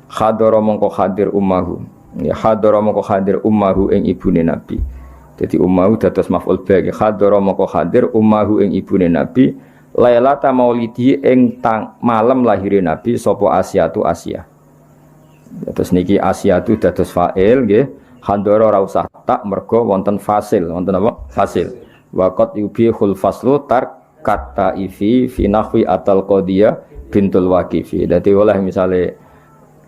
Hadara mongko hadir ummahu. Ya hadara mongko hadir ummahu ing ibune Nabi. Jadi ummahu dados maf'ul bagi hadara mongko hadir ummahu ing ibune Nabi lailata maulidi ing malam lahire Nabi sapa Asyatu Asyah. Terus niki Asyatu dados fa'il nggih. Handoro ora usah tak mergo wonten fasil, wonten apa? Fasil. Wa qad yubihul faslu tar kata ifi fi nahwi atal qadiyah bintul waqifi. Dadi oleh misale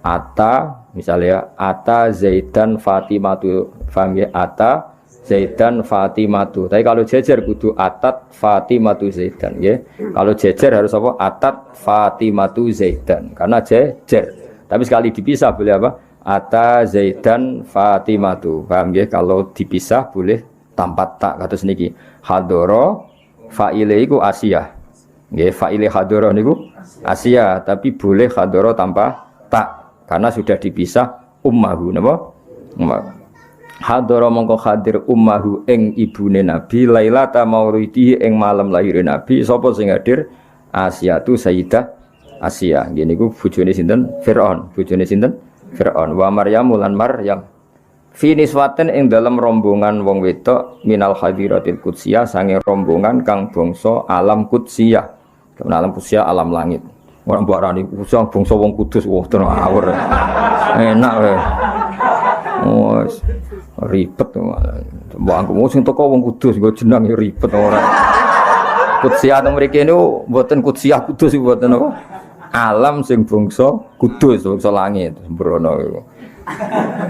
ata, misalnya ata Zaidan Fatimatu, paham ya? Ata Zaidan Fatimatu. Tapi kalau jejer kudu atat Fatimatu Zaidan, ya. Kalau jejer harus apa? Atat Fatimatu Zaidan. Karena jejer. Tapi sekali dipisah boleh apa? Ata Zaidan Fatimatu. Paham ya? Kalau dipisah boleh tanpa tak. Kados niki. Hadoro fa'ile iku Asiyah. Nggih, fa'ile hadoro niku Asiyah, tapi boleh hadoro tanpa tak. Karena sudah dipisah ummahu napa? Ummahu. Hadoro mongko hadir ummahu ing ibune Nabi lailata maulidi ing malam lahir Nabi. Sapa sing hadir? Asiyatu Sayyidah Asiyah. Nggih niku bojone sinten? Firaun. Bojone sinten? Fir'aun wa Maryam lan Maryam fi niswatin ing dalam rombongan wong wedok minal hadiratil qudsiyah sange rombongan kang bangsa alam qudsiyah. Alam qudsiyah alam langit. Ora mbok arani bangsa wong kudus wah tenan awur. Enak wae. Oh ribet mbok anggo sing teko wong kudus nggo jeneng ribet ora. Qudsiyah teng mriki niku mboten qudsiyah kudus mboten apa. Alam sing bangsa kudus, bangsa langit, sembrono iku.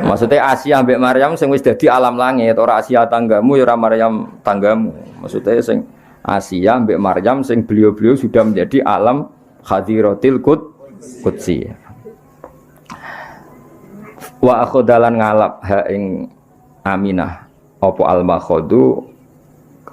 Maksudnya Asia ambek Maryam sing wis dadi alam langit, ora Asia tanggamu ya ora Maryam tanggamu. Maksudnya sing Asia ambek Maryam sing beliau-beliau sudah menjadi alam hadiratil qudsi. Wa akhodalan ngalap ha ing Aminah apa al-makhadu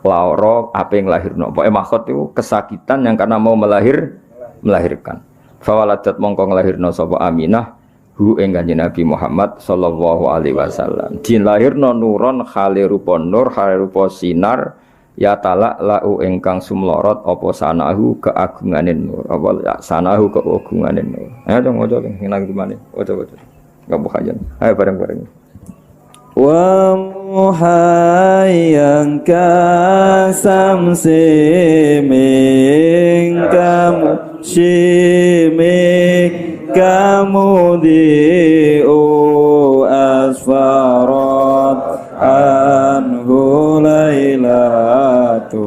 lara apa yang lahirno. Pokoke makhod itu kesakitan yang karena mau melahirkan. Fawaladat mongko nglahirna sapa Aminah hu ing Kanjeng Nabi Muhammad sallallahu alaihi wasallam. Dilahirna nuron khale rupa nur, khale rupa sinar ya talak lau ingkang sumlorot apa sanahu keagungane nur. Apa sanahu keagungane nur. Ayo dong ojo sing nang gimana? Ojo. Enggak bukajan. Ayo bareng-bareng. Wa muhayyan ka samsi min kamu shimik kamu di'u asfarat anhu lailatu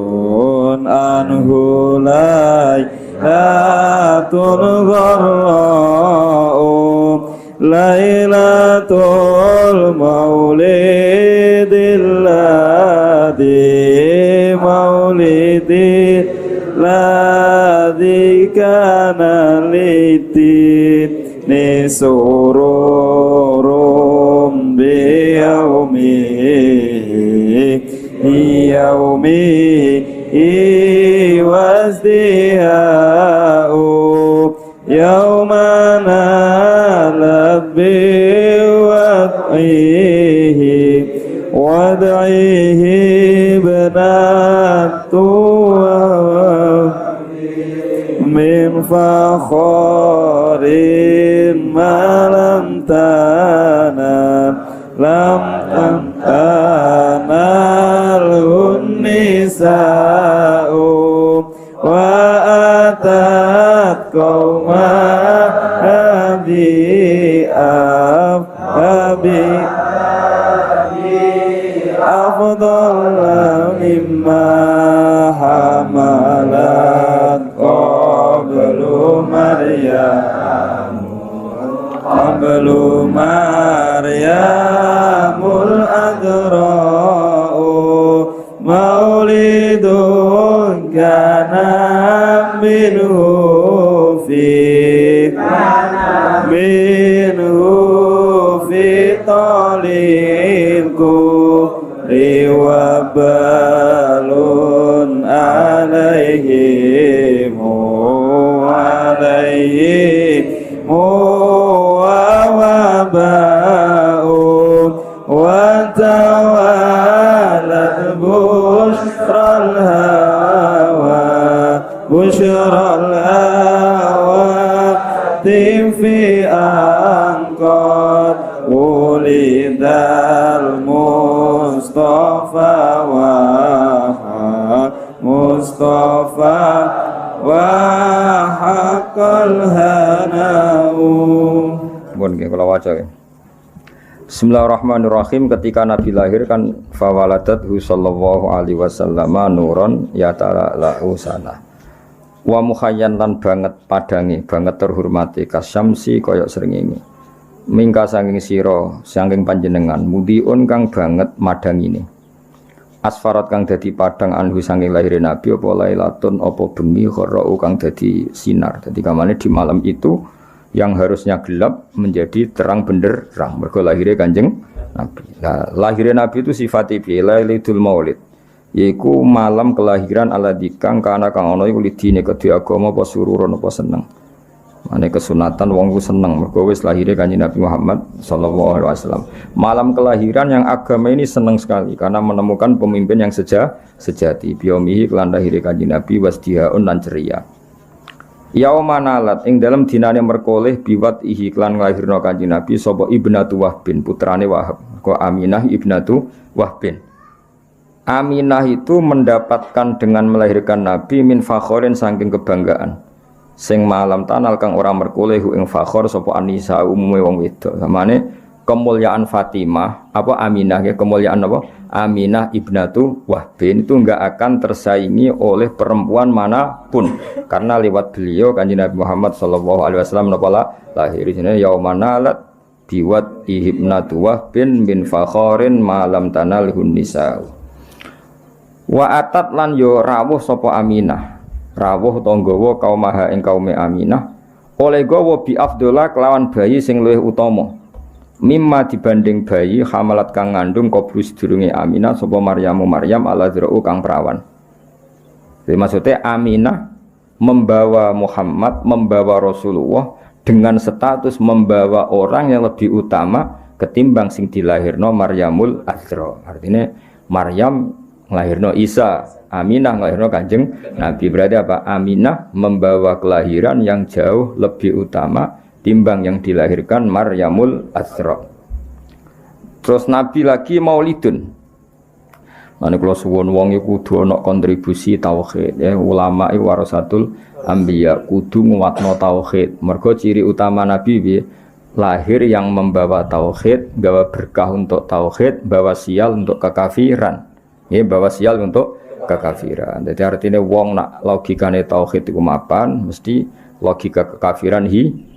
Lailatul Gharra'u Lailatul Maulidil Ladhi Maulidil Ladhi Kana Litini Sururum Biyaumihi Yaumihi Wasdiha'u Yawma nalat biwad'ihi Wad'ihi benatu Min fakhorin malam tanam Lam tanalhun nisa'u Wa atat qawma abi afdal mimma hamalat qablu maryamul adra'u maulidun kana minhu fi talilku riwabalun alaihimu wawaba'un wa tawalat bushral hawa fi angkot ulidal Mustafa wa haqqal hanau. Mohon nggih kula waca nggih. Bismillahirrahmanirrahim. Ketika Nabi lahir kan fawaladathu sallallahu alaihi wasallam nuron yatala'u sana. Wa mukhayyan lan banget padangi, banget terhormati kasyamsi kaya srengenge. Mingka saking sira, saking panjenengan mudiun kang banget madangine. Asfarat kang dadi padang anhu saking lahir Nabi apa lailatun apa bengi kharau kang dadi sinar. Dadi kamane di malam itu yang harusnya gelap menjadi terang benderang mergo lahirnya Kanjeng Nabi. Nah, lahirnya Nabi itu sifat Lailatul Maulid, yaiku malam kelahiran alladzi kang kana kang ana iku lidine kedhe agama apa sururon apa seneng. Mane kesunatan wong ku seneng mergo wis lahirnya Kanjeng Nabi Muhammad sallallahu alaihi wasallam. Malam kelahiran yang agama ini seneng sekali karena menemukan pemimpin yang sejati. Biomihi kelan lahirnya Kanjeng Nabi wasdihaun lan ceria. Yauma nalat ing dalam dinane merkoleh biwat ihi klan nglahirno Kanjeng Nabi sapa ibnatu Wahbin putrane Wahab kok Aminah ibnatu Wahbin. Aminah itu mendapatkan dengan melahirkan Nabi min fakhorin saking kebanggaan. Sing malam tanal kang ora merkoleh ing fakhor sapa anisa umume wong wedok. Samane kemuliaan Fatimah apa Aminah ya kemuliaan apa? Aminah ibnatu Wahbin itu enggak akan tersaingi oleh perempuan manapun karena lewat beliau Kanjeng Nabi Muhammad sallallahu alaihi wasallam lahir di sini yaumanalat biwat ibnatu Wahbin bin fakhorin malam tanalhun nisa. Wa atat lan yo rawuh sapa Aminah rawuh tanggawa kaumaha ing kaume Aminah oleh gawa bi afdhola kelawan bayi sing luwih utama mimma dibanding bayi hamalat kang ngandung qablu sedurunge Aminah sapa Maryam aladzra'u kang perawan. Jadi maksudnya Aminah membawa Muhammad, membawa Rasulullah dengan status membawa orang yang lebih utama ketimbang sing dilahirno Maryamul Azra. Artinya Maryam nglahirno Isa, Aminah nglahirno Kanjeng Nabi. Berarti apa? Aminah membawa kelahiran yang jauh lebih utama timbang yang dilahirkan Maryamul Azra. Terus Nabi lagi maulidun. Mane kula suwun wong iku kudu ana kontribusi tauhid ya, ulama iki warasatul anbiya kudu nguwatno tauhid. Mergo ciri utama Nabi piye? Lahir yang membawa tauhid, bawa berkah untuk tauhid, bawa sial untuk kekafiran. Ya, bawa sial untuk kekafiran. Jadi artinya wong nak logikane tauhid iku mapan, mesti logika kekafiran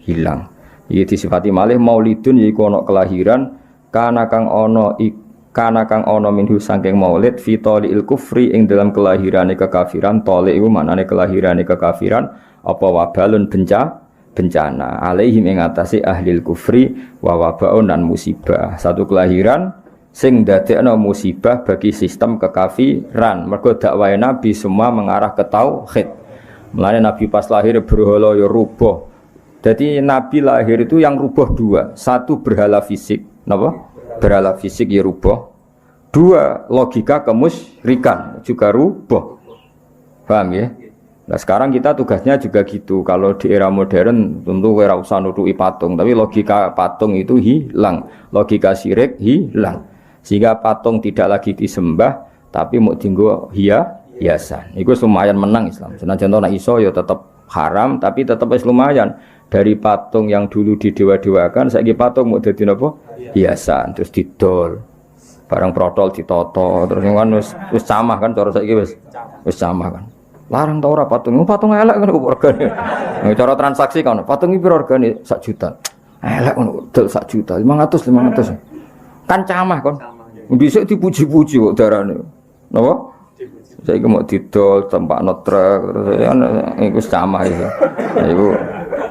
hilang. Iki disifati malih maulidun yaiku ana kelahiran kana kang ana minhu saking maulid fi taliil kufri ing dalam kelahirane kekafiran. Tali iku maknane kelahirane kekafiran apa wabalun bencana alaihim ing atase ahlil kufri wa wabaun dan musibah. Satu kelahiran sing dadekno musibah bagi sistem kekafiran. Mergo dakwahe Nabi semua mengarah ke tauhid. Mulane Nabi pas lahir berhala ya rubuh. Jadi Nabi lahir itu yang rubuh dua. Satu berhala fisik, napa? Berhala fisik ya rubuh. Dua, logika kemusyrikan juga rubuh. Paham ya? Nah sekarang kita tugasnya juga gitu. Kalau di era modern tentu ora usah nutuki patung, tapi logika patung itu hilang, logika syirik hilang. Sehingga patung tidak lagi disembah, tapi mau dienggo hiasan. Iku lumayan menang Islam. Senajan nek iso ya tetap haram, tapi tetap lumayan. Dari patung yang dulu didewa-dewakan, saiki patung mau dadi napa? Hiasan, terus didol. Barang protol ditoto, terus kan wis camah kan cara saiki wis camah kan. Larang ta ora patung? Patung elek ngono kok regane. Cara transaksi kan patung iki piro regane? 1 juta. Elek ngono dol 1 juta, 500. Kan camah kon. Dhisik dipuji-puji kok darane. Napa? Saiki mau didol tempakno truk terus iku camah iki. Iku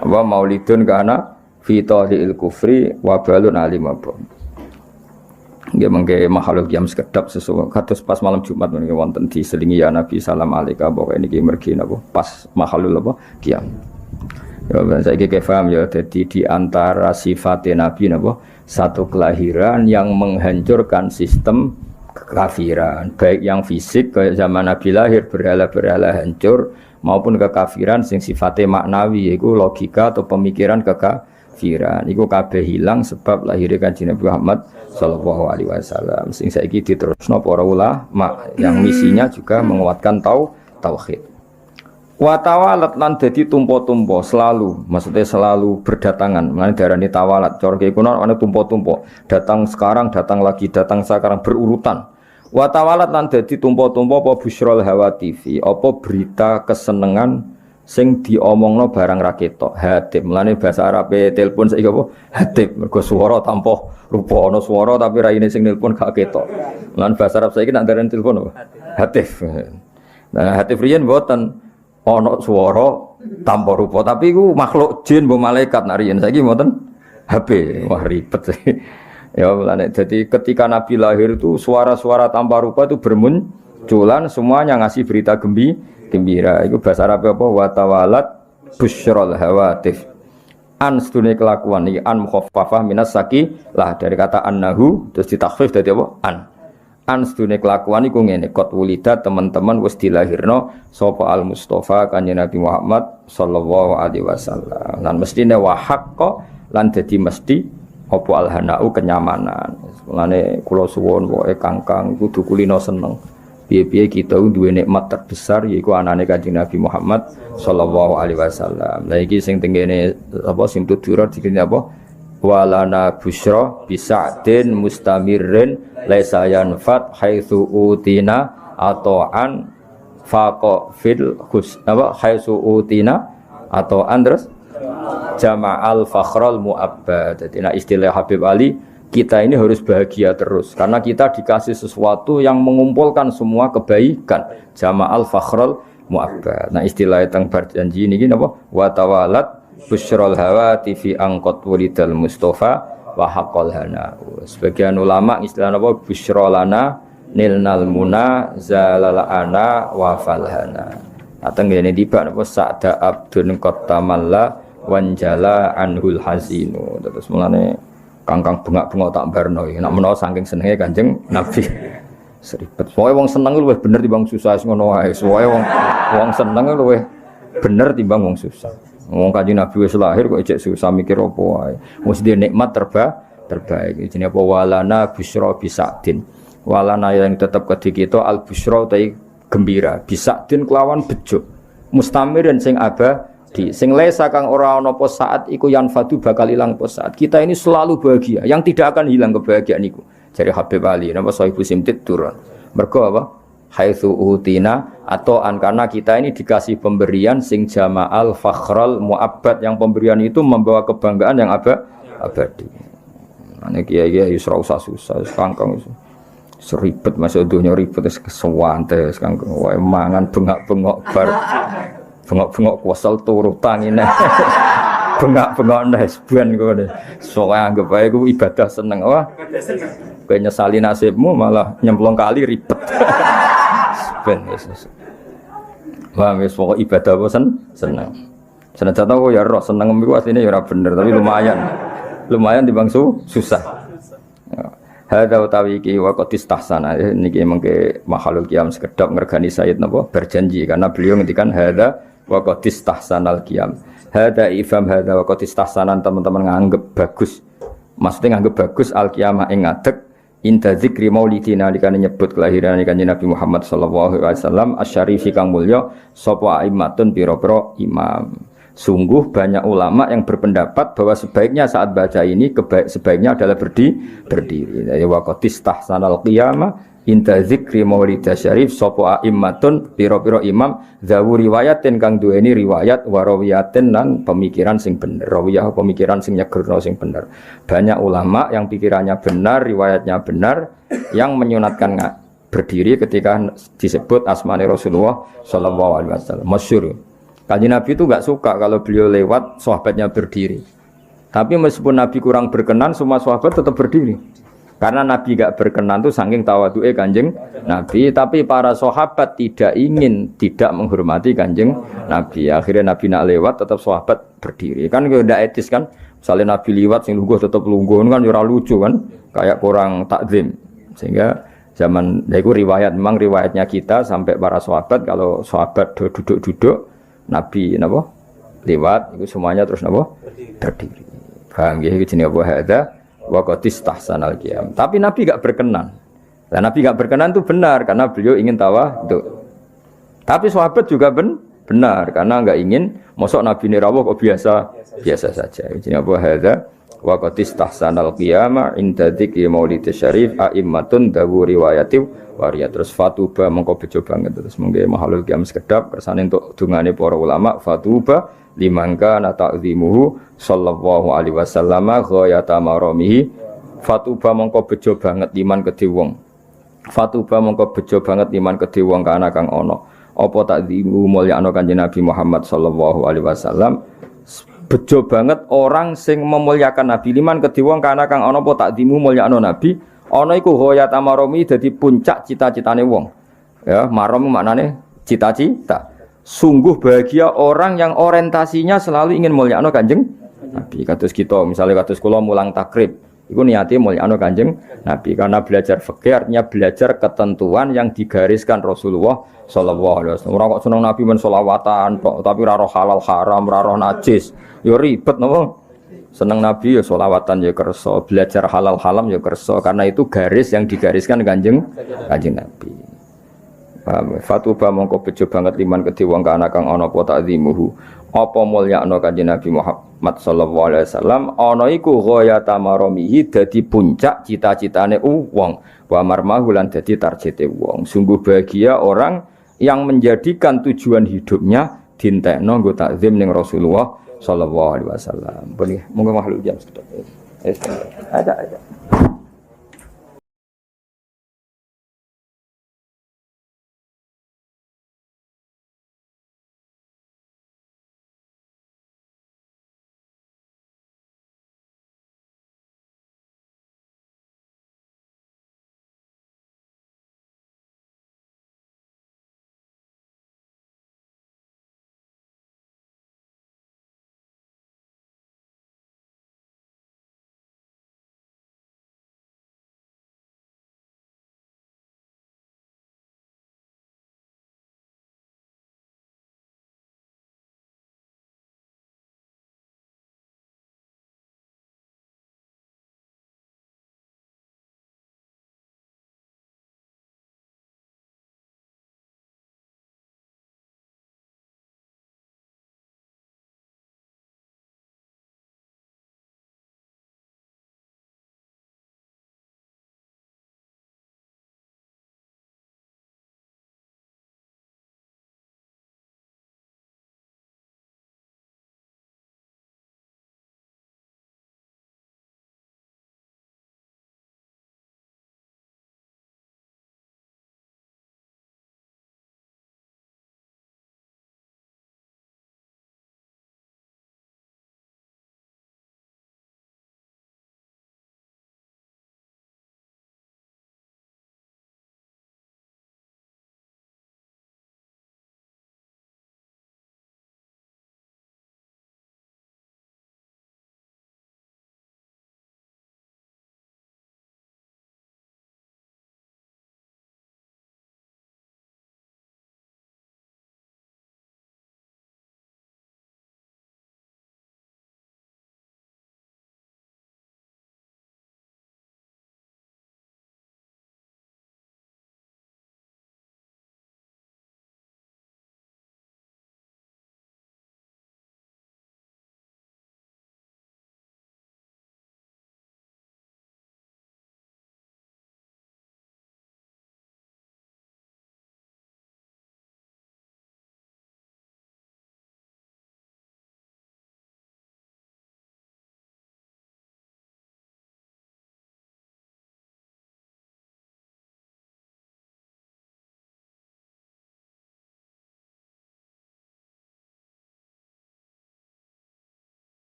apa maulidun kana fi tadil kufri wa balun alim apa. Nggih mengke makhluk jam sekedap sesuatu kados pas malam Jumat menika wonten diselingi ya Nabi salam alaika pokoke niki mergi napa pas makhluk apa kiam. Ya saiki paham ya dadi di antara sifat Nabi napa satu kelahiran yang menghancurkan sistem kekafiran baik yang fisik kayak zaman Nabi lahir berhala-berhala hancur maupun kekafiran sing sifatnya maknawi yaiku logika atau pemikiran kekafiran iku kabeh hilang sebab lahirnya Kanjeng Nabi Muhammad sallallahu alaihi wasallam. Sing saiki diterusno para ulama yang misinya juga menguatkan tauhid. Wa tawalat lan dadi tumpo-tumpo selalu, maksudnya selalu berdatangan. Mulane diarani tawalat. Cara iki kuno ana tumpo-tumpo. Datang sekarang, datang lagi, datang sekarang berurutan. Wa tawalat lan dadi tumpo-tumpo apa busyrul hawatifi, apa berita kesenengan sing diomongno barang ra ketok. Hatib. Mulane bahasa Arabe telepon saiki apa? Hatib. Mergo swara tanpa rupa ana swara tapi raine sing nelpon gak ketok. Lan bahasa Arab saiki nek ndarani telepon apa? Hatif. Nah, hatif riyen mboten ana swara tanpa rupa, tapi iku makhluk jin mbok malaikat nek riyen saiki mboten HP. Wah ribet. Ya mulane jadi ketika Nabi lahir itu suara-suara tanpa rupa itu bermunculan semuanya ngasih berita gembira. Iku bahasa Arab apa? Wa tawalat busyrul hawatif. An sedune kelakuan iki an mukhaffafah minas sakilah dari kata annahu terus ditakhfif dadi apa an sedune kelakuan iku ngene qad wulida teman-teman wis dilahirno sapa al mustofa kanjeng Nabi Muhammad sallallahu alaihi wasallam lan mestine wa haqqa lan dadi mesti apa al hanau kenyamanan. Mulane kula suwun pokoke Kangkang kudu kulino seneng. Piye-piye kita duwe nikmat terbesar yaiku anane Kanjeng Nabi Muhammad sallallahu alaihi wasallam. Lah iki sing tengene apa sing tudurat dikene apa? Walana busyra bisa'din mustamirrin laisa yanfat haitsu utina ata'an faqa fil khus apa haitsu utina ata'an terus jama'al fakhral mu'abbad. Dadi istilah Habib Ali kita ini harus bahagia terus karena kita dikasih sesuatu yang mengumpulkan semua kebaikan jama'al fakhrul mu'abbad. Nah istilah teng berjanji ini apa wa tawalat busyrul hawati fi angqat walidal mustofa wa haqqal hana. Sebagian ulama istilah apa busyrolana nilnal muna zalalana wa falhana. Ateng ngene tiba apa sa'da abdun qatamalla wanjala anhul hazinu. Terus mulane Kangkang bengak-bengok tak barno iki. Nek menawa saking senenge Kanjeng Nabi. Seribet. Soale wong seneng luwih bener timbang susah ngono wae. Soale wong seneng luwih bener timbang wong susah. Wong Kanjeng Nabi wis lahir kok ejek susah mikir apa wae. Wis dhe nikmat terbaik. Jenenge apa walana busyra bisa'din. Walana yang tetap kedhi kita al busyra utawi gembira. Bisa'din kelawan bejo. Mustamirin sing sing lesa kang ora ana apa saat iku yanfadu bakal ilang apa saat. Kita ini selalu bahagia, yang tidak akan hilang kebahagiaan iku. Jare Habib Ali napa Sohibu Simtid turun. Mergo apa? haitsu utina atau karena kita ini dikasih pemberian sing jama'al fakhral mu'abbad, yang pemberian itu membawa kebanggaan yang abadi. Ane kiai-kiai ora usah susah, kangkang seribet masuk dunia ribet wis kesewante kangkang wae mangan bengak-bengok bar bengok-bengok kuasal turu tangine. Bengak-bengok nesban kok. Soale anggap ae ku ibadah seneng. Wah. Kowe nyesali nasibmu malah nyemplung kali ribet. Ben Yesus. Wah, wis pokok ibadah apa seneng. Senajan tau ya roh seneng iku asline ya ora bener, tapi lumayan. Lumayan dibangsu susah. Hadza utawi iki wa qad istahsana niki mengke makhluk qiyam sekedap ngergani Sayyid napa berjanji karena beliau ngendikan hadza wa qad istahsanal qiyam. Hadza ifham hadza wa qad istahsanan teman-teman nganggep bagus. Maksudnya nganggep bagus al qiyamah ing ngadeg inda zikri maulidina nalikane nyebut kelahiran Kanjeng Nabi Muhammad sallallahu alaihi wasallam asyarifi kang mulya sapa aimatun pira-pira imam. Sungguh banyak ulama yang berpendapat bahwa sebaiknya saat baca ini sebaiknya adalah berdiri. Ya waqatis tahsanal qiyamah inda zikri maulid syarif sapa aimmatun pira-pira imam zawu riwayatin kang duweni riwayat warawiyatin lan pemikiran sing bener. Rawiyah pemikiran sing nyegerno sing bener. Banyak ulama yang pikirannya benar, riwayatnya benar yang menyunatkan berdiri ketika disebut asmane Rasulullah sallallahu alaihi wasallam. Masyhur. Kanjeng Nabi itu enggak suka kalau beliau lewat sahabatnya berdiri. Tapi meskipun Nabi kurang berkenan, semua sahabat tetap berdiri. Karena Nabi enggak berkenan itu saking tawadhu'e Kanjeng Nabi, tapi para sahabat tidak menghormati Kanjeng Nabi. Akhirnya Nabi nak lewat tetap sahabat berdiri. Kan enggak etis kan? Misalnya Nabi lewat sing lungguh tetap lungguh kan ora lucu kan? Kayak kurang takzim. Sehingga zaman itu memang riwayatnya kita sampai para sahabat kalau sahabat duduk-duduk Nabi napa lewat itu semuanya terus napa berdiri. Paham nggih iki jenenge apa hadza wa qad istahsanal qiyam. Tapi Nabi enggak berkenan. Nah, Nabi enggak berkenan itu benar karena beliau ingin tawadhu. Tapi sahabat juga benar karena enggak ingin mosok Nabi rawuh kok biasa saja. Jenenge apa hadza wa qad istahsanal qiyam inda dzikri maulid syarif aimmatun dawu riwayati waria terus fatuba mengko bejo banget terus mengke mahalul qiyam sekedap kersane untuk dungane para ulama fatuba limangka na ta'zimuhu sallallahu alaihi wasallam ghayata maramihi fatuba mengko bejo banget liman kedhe wong fatuba mengko bejo banget liman kedhe wong kana kang ana apa ta'zimu mulyakno Kanjeng Nabi Muhammad sallallahu alaihi wasallam bejo banget orang sing memuliakan Nabi liman kedhe wong kana kang ana apa ta'zimu mulyakno Nabi ana iku ghayat amaromi dadi puncak cita-citane wong. Ya, marom maknane cita-cita. Sungguh bahagia orang yang orientasinya selalu ingin mulyakno Kanjeng Nabi. Kados kita, misalnya kados kula mulang takrib, iku niate mulyakno Kanjeng Nabi karena belajar fikih artinya belajar ketentuan yang digariskan Rasulullah sallallahu alaihi wasallam. Ora kok seneng Nabi men selawatan tok, tapi ora roh halal haram, ora roh najis. Ya ribet napa? Seneng Nabi ya sholawatan ya kerso, belajar halal haram ya kerso, karena itu garis yang digariskan Kanjeng Nabi. Fatuba mongko bejo banget liman kedhe wong kana kang ana apa ta'zimuhu. Apa mulyakno Kanjeng Nabi Muhammad sallallahu alaihi wasallam ana iku ghayata maramihi dadi puncak cita-citane wong, wa marmahu lan dadi targete wong. Sungguh bahagia orang yang menjadikan tujuan hidupnya dintekno nggo takzim ning Rasulullah sallallahu alaihi wasallam. Boleh monggo makhluk jam sekedap. Ada.